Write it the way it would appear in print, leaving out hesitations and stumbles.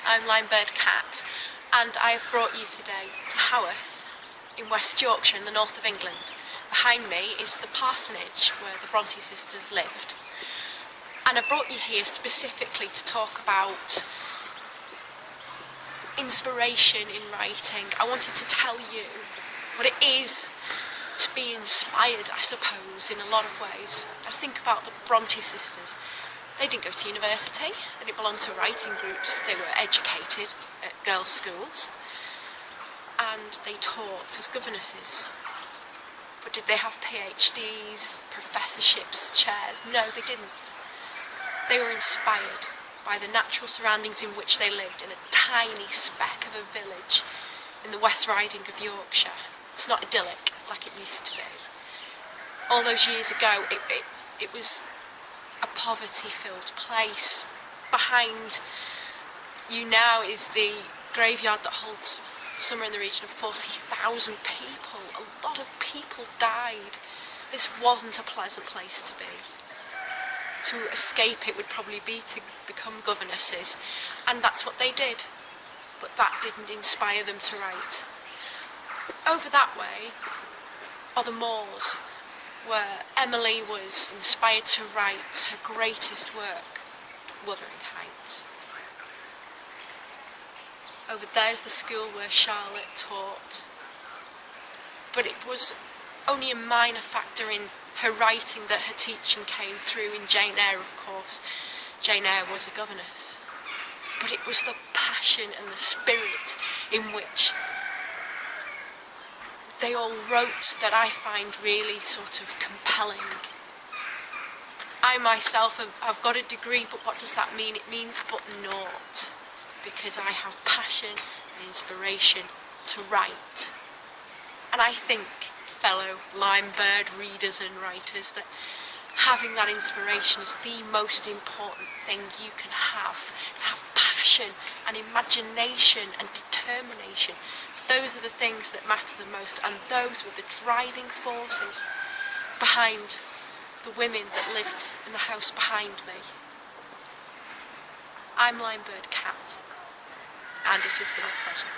I'm Linebird Cat, and I have brought you today to Haworth in West Yorkshire in the north of England. Behind me is the parsonage where the Bronte sisters lived, and I brought you here specifically to talk about inspiration in writing. I wanted to tell you what it is to be inspired, I suppose, in a lot of ways. I think about the Bronte sisters. They didn't go to university, they didn't belong to writing groups, they were educated at girls' schools, and they taught as governesses. But did they have PhDs, professorships, chairs? No, they didn't. They were inspired by the natural surroundings in which they lived in a tiny speck of a village in the West Riding of Yorkshire. It's not idyllic like it used to be. All those years ago, it was a poverty-filled place. Behind you now is the graveyard that holds somewhere in the region of 40,000 people. A lot of people died. This wasn't a pleasant place to be. To escape it would probably be to become governesses, and that's what they did. But that didn't inspire them to write. Over that way are the moors, where Emily was inspired to write her greatest work, Wuthering Heights. Over there is the school where Charlotte taught, but it was only a minor factor in her writing that her teaching came through in Jane Eyre, of course. Jane Eyre was a governess, but it was the passion and the spirit in which they all wrote that I find really sort of compelling. I myself have got a degree, but what does that mean? It means but naught, because I have passion and inspiration to write. And I think, fellow Linebird readers and writers, that having that inspiration is the most important thing you can have. To have passion and imagination and determination. Those are the things that matter the most, and those were the driving forces behind the women that lived in the house behind me. I'm Linebird Cat, and it has been a pleasure.